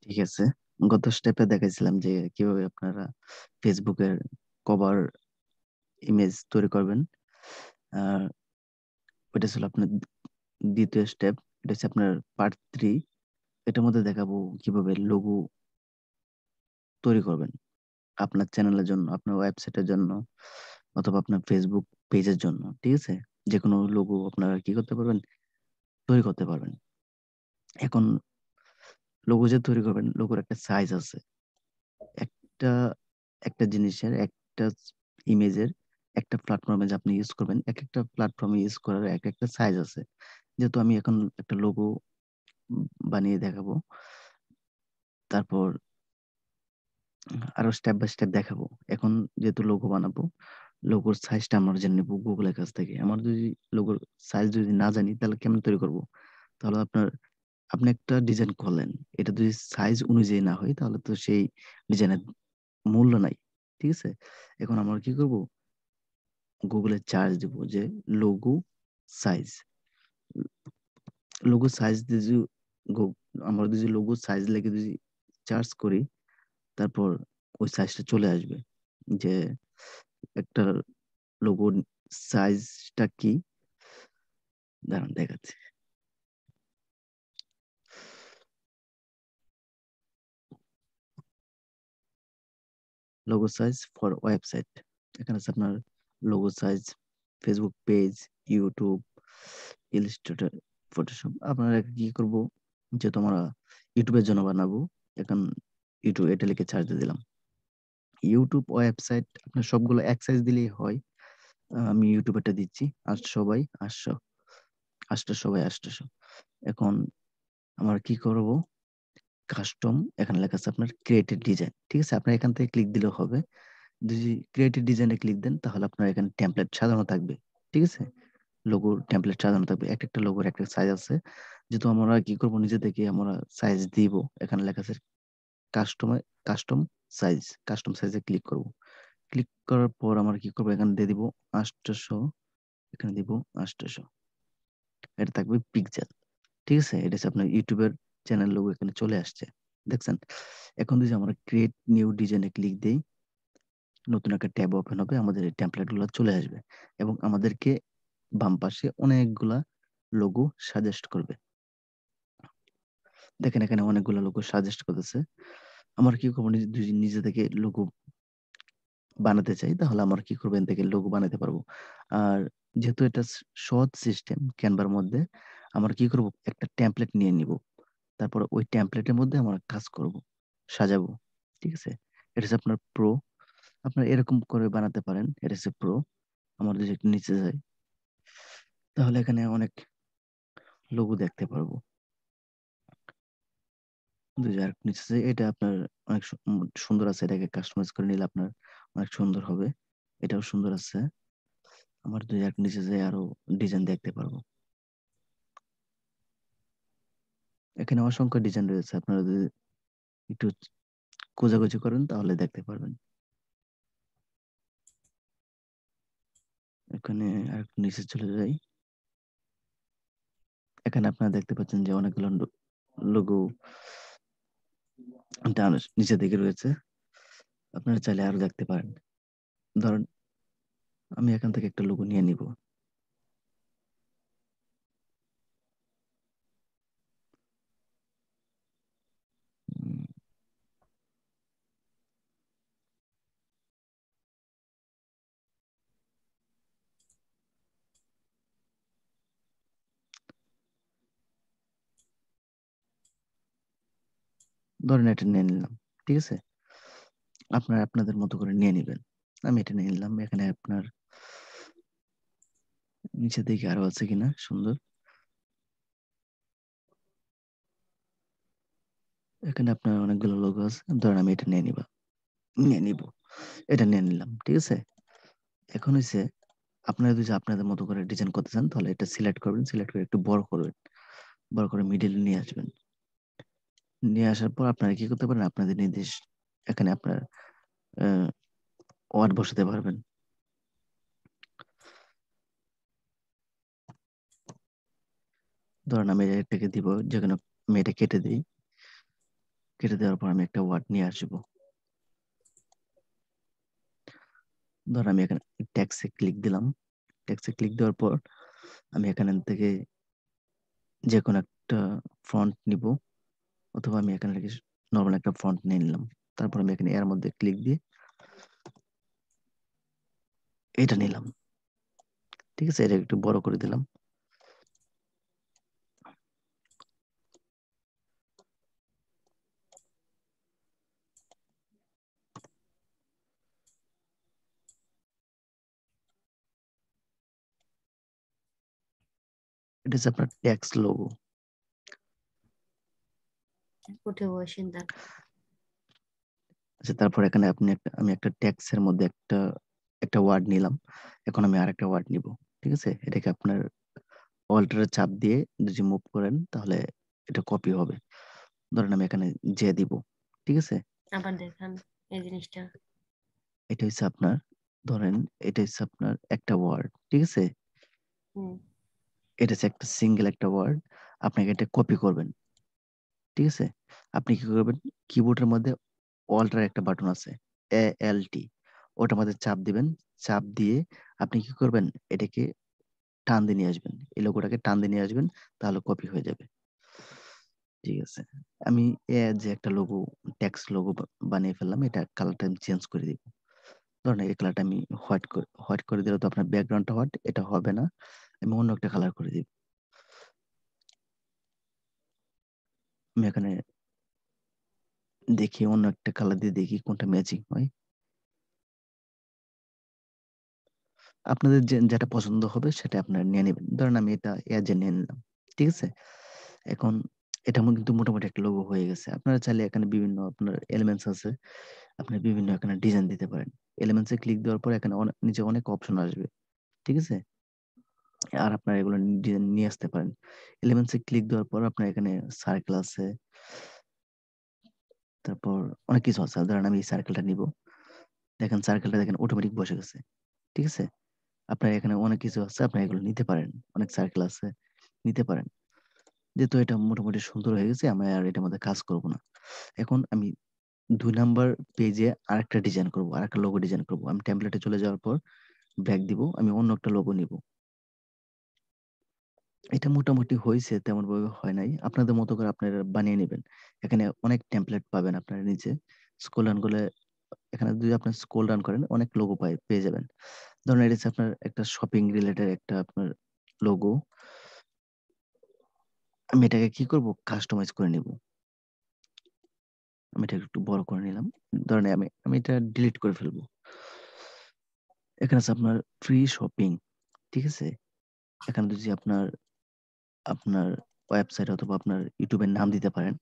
ঠিক আছে। গত স্টেপে দেখাইছিলাম যে কিভাবে আপনারা ফেসবুকের কভার ইমেজ তৈরি করবেন। আর ওইটা ছিল আপনার দ্বিতীয় স্টেপ। এটা হচ্ছে আপনার পার্ট 3। এটার মধ্যে দেখাবো কিভাবে লোগো তৈরি করবেন আপনার চ্যানেলের জন্য, আপনার ওয়েবসাইটের জন্য, অথবা আপনার ফেসবুক পেজের জন্য। ঠিক আছে, যে কোনো লোগো আপনারা কি করতে পারবেন, তৈরি করতে পারবেন। এখন লোগো যে তৈরি করবেন, লোগোর একটা সাইজ আছে। একটা একটা জিনিসের, একটা ইমেজের একটা প্ল্যাটফর্মে যে আপনি ইউজ করবেন, এক একটা প্ল্যাটফর্মে ইউজ করার এক একটা সাইজ আছে। যেহেতু আমি এখন একটা লোগো বানিয়ে দেখাবো, তারপর আরো স্টেপ বাই স্টেপ দেখাবো। এখন যেহেতু লোগো বানাবো, লোগোর সাইজটা আমরা জেনে নেবো গুগলের কাছ থেকে। আমার যদি লোগোর সাইজ যদি না জানি, তাহলে কেমন তৈরি করব? তাহলে আপনি একটা ডিজাইন করলেন, এটা যদি সাইজ অনুযায়ী না হয়, তাহলে তো সেই ডিজাইনের মূল্য নাই। ঠিক আছে, এখন আমরা কি করব, গুগলে চার্জ দিব যে লোগো সাইজ। লোগো সাইজ দিয়ে যদি আমরা যদি লোগো সাইজ লিখে যদি চার্জ করি, তারপর ওই সাইজটা চলে আসবে যে একটা লোগোর সাইজটা কি। দাঁড়ান দেখাচ্ছি। Logo size for website. এখানে আছে আপনার logo size, Facebook page, YouTube, Illustrator, Photoshop. আপনারা কি করব, যেহেতু আমরা ইউটিউবের জন্য বানাবো, এখন ইউটিউব এটা লিখে চার্জ দিয়ে দিলাম। ইউটিউব ওয়েবসাইট আপনার সবগুলো এক সাইজ দিলেই হয়। আমি ইউটিউবেরটা দিচ্ছি 800 বাই 800, 800 বাই 800। এখন আমরা কি করব, কাস্টম, এখানে লেখা আছে আপনার ক্রিয়েটেড ডিজাইন। ঠিক আছে, আপনার এখান থেকে ক্লিক দিলেও হবে। যদি ক্রিয়েটেড ডিজাইনে ক্লিক দেন, তাহলে আপনার এখানে টেমপ্লেট সাজানো থাকবে। ঠিক আছে, লোগোর টেমপ্লেট সাজানো থাকবে। এক একটা লোগোর একটা সাইজ আছে। যেহেতু আমরা কি করব, নিজে থেকে আমরা সাইজ দিব। এখানে লেখা আছে কাস্টমে কাস্টম সাইজ। কাস্টম সাইজে ক্লিক করব। ক্লিক করার পর আমরা কি করব, এখানে দিয়ে দিব 800, এখানে দিব 800। এটা থাকবে পিক্সেল। ঠিক আছে, এটা হচ্ছে আপনার ইউটিউবের চ্যানেল লোগো এখানে চলে আসছে, দেখছেন। এখন যদি আমরা ক্রিয়েট নিউ ডিজাইনে ক্লিক দেই, নতুন একটা ট্যাব ওপেন হবে, আমাদের এই টেমপ্লেট গুলো চলে আসবে এবং আমাদেরকে বাম পাশে অনেকগুলা লোগো সাজেস্ট করবে। দেখেন এখানে অনেকগুলো লোগো সাজেস্ট করতেছে। আমার কি করবো, যদি নিজে থেকে লোগো বানাতে চাই, তাহলে আমার কি করবো, এখান থেকে লোগো বানাতে পারবো। আর যেহেতু এটা সহজ সিস্টেম, ক্যানভার মধ্যে আমরা কি করব, একটা টেমপ্লেট নিয়ে নিব। তারপর ওই টেমপ্লেটের মধ্যে আমরা কাজ করব, সাজাবো। ঠিক আছে, এটা হচ্ছে আপনার প্রো। আপনার এরকম করে বানাতে পারেন, এটা হচ্ছে প্রো। আমরা যদি একটু নিচে যাই, তাহলে এখানে অনেক লোগো দেখতে পারবো। যদি আর একটু নিচে যাই, এটা আপনার অনেক সুন্দর আছে। এটাকে কাস্টমাইজ করে নিলে আপনার অনেক সুন্দর হবে। এটাও সুন্দর আছে। আমার যদি আর একটু নিচে যাই, আরো ডিজাইন দেখতে পারবো। এখানে অসংখ্য ডিজাইন রয়েছে, আপনারা যদি একটু খোঁজাখুঁজি করেন তাহলে দেখতে পারবেন। এখানে আর একটু নিচে চলে যাই, এখানে আপনারা দেখতে পাচ্ছেন যে অনেকগুলো লোগো নিচে দিকে রয়েছে। আপনারা চাইলে আরো দেখতে পারেন। ধরেন আমি এখান থেকে একটা লোগো নিয়ে নিব। উম, ধরেন এটা নিয়ে নিলাম। ঠিক আছে, আপনারা আপনাদের মতো করে নিয়ে নিবেন। আমি এটা নিয়ে নিলাম। এখানে আপনার নিচে দিকে আরো আছে কিনা সুন্দর। এখানে আপনার অনেকগুলো লোগো আছে, ধরেন আমি এটা নিয়ে নিব। এটা নিয়ে নিলাম। ঠিক আছে, এখন হচ্ছে আপনারা যদি আপনাদের মতো করে ডিজাইন করতে চান, তাহলে এটা সিলেক্ট করবেন। সিলেক্ট করে একটু বড় করবেন, বড় করে মিডিল নিয়ে আসবেন। নিয়ে আসার পর আপনারা কি করতে পারেন, আপনাদের নির্দেশ এখানে আপনার ওয়ার্ড বসাতে পারবেন। ধরেন আমি এটাকে দিব, যেখানে আমি এটা কেটে দিই। কেটে দেওয়ার পর আমি একটা ওয়ার্ড নিয়ে আসবো। ধর আমি এখানে ট্যাক্সে ক্লিক দিলাম। ট্যাক্সে ক্লিক দেওয়ার পর আমি এখান থেকে যে কোনো একটা ফন্ট নিব, অথবা আমি এখানে থেকে নর্মাল একটা ফন্ট নিয়ে নিলাম। তারপর আমি এখানে এর মধ্যে ক্লিক দিয়ে এটা নিলাম। ঠিক আছে, এটা একটু বড় করে দিলাম। এটা হচ্ছে আপনার ট্যাক্স লোগো। উঠে বসেন তার। আচ্ছা, তারপর এখানে আমি একটা ট্যাক্সের মধ্যে একটা একটা ওয়ার্ড নিলাম। এখন আমি আরেকটা ওয়ার্ড নিব। ঠিক আছে, এটাকে আপনার অল্টারে চাপ দিয়ে যদি মুভ করেন তাহলে এটা কপি হবে। ধরেন আমি এখানে যে দিব। ঠিক আছে, আবার দেখান এই জিনিসটা। এটা হচ্ছে আপনার, ধরেন এটা হচ্ছে আপনার একটা ওয়ার্ড। ঠিক আছে, হুম। এটা হচ্ছে একটা সিঙ্গেল একটা ওয়ার্ড। আপনাকে এটা কপি করবেন। ঠিক আছে, আপনি কি করবেন, কিবোর্ডের মধ্যে অল্টার একটা বাটন আছে, ALT, ওটার মধ্যে চাপ দিবেন। চাপ দিয়ে আপনি কি করবেন, এটাকে টান দিয়ে নিয়ে আসবেন, এই লোগোটাকে টান দিয়ে নিয়ে আসবেন, তাহলে কপি হয়ে যাবে। ঠিক আছে, আমি যে একটা লোগো, টেক্সট লোগো বানিয়ে ফেললাম। এটা কালারটা আমি চেঞ্জ করে দিব। ধরেন এই কালারটা আমি হোয়াইট করে দিলে তো আপনার ব্যাকগ্রাউন্ডটা হোয়াইট, এটা হবে না। আমি অন্য একটা কালার করে দিব। আমি এখানে দেখি অন্য একটা কালার দিয়ে দেখি কোনটা ম্যাচিং হয়। আপনাদের যেটা পছন্দ হবে সেটা আপনারা নিয়ে নেবেন। ধরেন আমি এটা এজে নিয়ে নিলাম। ঠিক আছে, এখন এটা কিন্তু মোটামুটি একটা লোগো হয়ে গেছে। আপনারা চাইলে এখানে বিভিন্ন আপনার এলিমেন্টস আছে, আপনি বিভিন্ন এখানে ডিজাইন দিতে পারেন। এলিমেন্টসে ক্লিক দেওয়ার পর এখানে নিচে অনেক অপশন আসবে। ঠিক আছে, আর আপনারা এগুলো ডিজাইন নিয়ে আসতে পারেন। এলিমেন্টসে ক্লিক দেওয়ার পর আপনার এখানে সার্কেল আছে, তারপর অনেক কিছু আছে। ধরেন আমি এই সার্কেলটা নিব। দেখেন সার্কেলটা দেখেন অটোমেটিক বসে গেছে। ঠিক আছে, আপনার এখানে অনেক কিছু আছে, আপনি এগুলো নিতে পারেন। অনেক সার্কেল আছে, নিতে পারেন। যেহেতু এটা মোটামুটি সুন্দর হয়ে গেছে, আমি আর এটার মধ্যে কাজ করব না। এখন আমি 2 নাম্বার পেজে আরেকটা ডিজাইন করব, আরেকটা লোগো ডিজাইন করব। আমি টেমপ্লেটে চলে যাওয়ার পর ব্যাক দিব, আমি অন্য একটা লোগো নিব। এটা মোটামুটি হয়েছে, তেমন ভাবে হয় নাই। আপনাদের মতো করে আপনারা বানিয়ে নেবেন। এখানে অনেক টেমপ্লেট পাবেন আপনারা নিচে স্ক্রল ডাউন করলে। এখানে যদি আপনি স্ক্রল ডাউন করেন অনেক লোগো পেয়ে যাবেন। ধরুন এটা হচ্ছে আপনার একটা শপিং রিলেটেড একটা আপনার লোগো। আমি এটাকে কি করব, কাস্টমাইজ করে নিব। আমি এটা একটু বড় করে নিলাম। ধরেন আমি আমি এটা ডিলিট করে ফেলবো। এখানে আছে আপনার ফ্রি শপিং। ঠিক আছে, এখানে যদি আপনার আপনার ওয়েবসাইট অথবা আপনার ইউটিউবের নাম দিতে পারেন।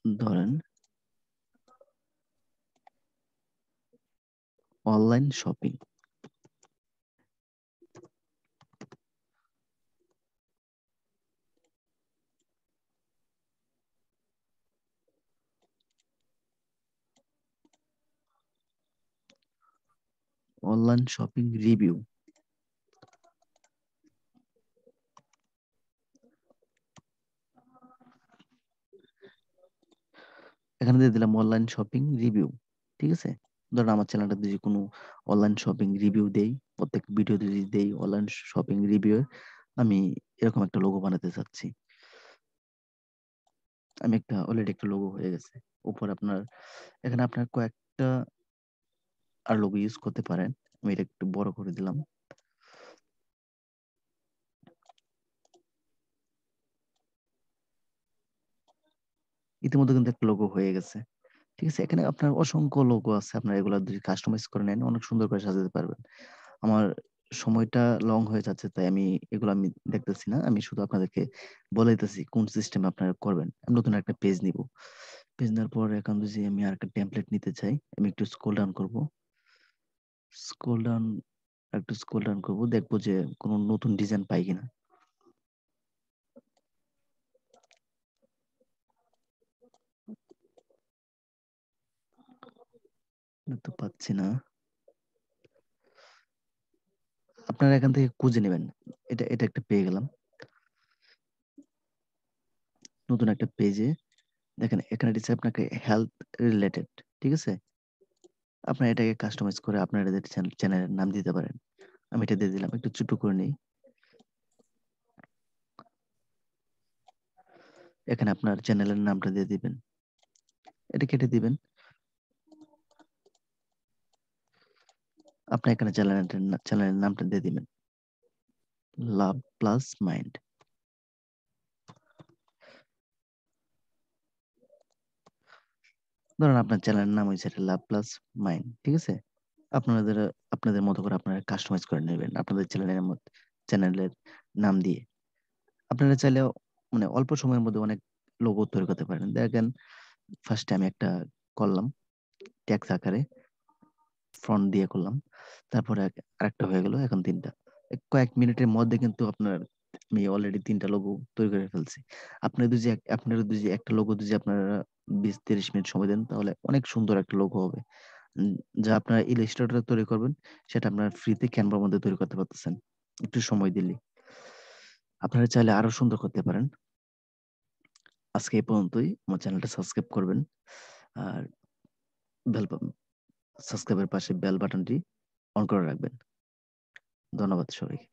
ধরেন online shopping. Online shopping review. এখানে দিয়ে দিলাম অনলাইন শপিং রিভিউ। ঠিক আছে, ধরেন আমার চ্যানেলটা যদি কোনো অনলাইন শপিং রিভিউ দেই, প্রত্যেক ভিডিওতে যদি দেই অনলাইন শপিং রিভিউ, আমি এরকম একটা লোগো বানাতে চাচ্ছি। আমি অলরেডি একটা লোগো হয়ে গেছে। উপর আপনার এখানে আপনার কয়েকটা আর লোগো ইউজ করতে পারেন। আমি এটা একটু বড় করে দিলাম। ইতিমধ্যে কিন্তু একটা লোগো হয়ে গেছে। ঠিক আছে, এখানে আপনার অসংখ্য লোগো আছে, আপনার এগুলো যদি কাস্টমাইজ করে নেন অনেক সুন্দর করে সাজাতে পারবেন। আমার সময়টা লং হয়ে যাচ্ছে, তাই আমি দেখতেছি না। আমি শুধু আপনাদেরকে বলে দিতেছি কোন সিস্টেমে আপনারা করবেন। আমি নতুন একটা পেজ নিব। পেজ নেওয়ার পর এখন যদি আমি আর একটা টেমপ্লেট নিতে চাই, আমি একটু স্ক্রল ডাউন করব। স্ক্রল ডাউন একটু স্ক্রল ডাউন করবো, দেখবো যে কোনো নতুন ডিজাইন পাই কিনা। তো পাচ্ছি না। আপনারা এখান থেকে খুঁজে নেবেন। এটা এটা একটা পেয়ে গেলাম। নতুন একটা পেজে দেখেন এখানে দিচ্ছে আপনাকে হেলথ রিলেটেড, ঠিক আছে? আপনারা এটাকে কাস্টমাইজ করে আপনারা এদের চ্যানেলের নাম দিতে পারেন। আমি এটা দিয়ে দিলাম, একটু ছোট করে নিই। এখানে আপনার চ্যানেলের নামটা দিয়ে দিবেন, এটা কেটে দিবেন। আপনি এখানে চ্যানেলের নামটা দিয়ে দিবেন লাভ প্লাস মাইন্ড। ধরেন আপনার চ্যানেলের নাম হয়েছে লাভ প্লাস মাইন্ড, ঠিক আছে? আপনাদের আপনাদের মতো করে আপনারা কাস্টমাইজ করে নেবেন আপনাদের চ্যানেলের নাম দিয়ে। আপনারা চাইলেও মানে অল্প সময়ের মধ্যে অনেক লোগো তৈরি করতে পারেন। দেখেন ফার্স্টে আমি একটা করলাম ট্যাক্স আকারে, ফ্রন্ট দিয়ে করলাম, তারপরে আরেকটা হয়ে গেল, এখন তিনটা। কয়েক মিনিটের মধ্যে কিন্তু আপনার আমি অলরেডি তিনটা লোগো তৈরি করে ফেলছি। আপনারা যদি একটা লোগো যদি আপনারা 20-30 মিনিট সময় দেন তাহলে অনেক সুন্দর একটা লোগো হবে। উম, যা আপনারা ইলাস্ট্রেটরে তৈরি করবেন সেটা আপনারা ফ্রিতে ক্যানভার মধ্যে তৈরি করতে পারতেছেন একটু সময় দিলে। আপনারা চাইলে আরো সুন্দর করতে পারেন। আজকে এই পর্যন্তই। আমার চ্যানেলটা সাবস্ক্রাইব করবেন আর বেল সাবস্ক্রাইবের পাশে বেল বাটনটি অন করে রাখবেন। ধন্যবাদ সবাইকে।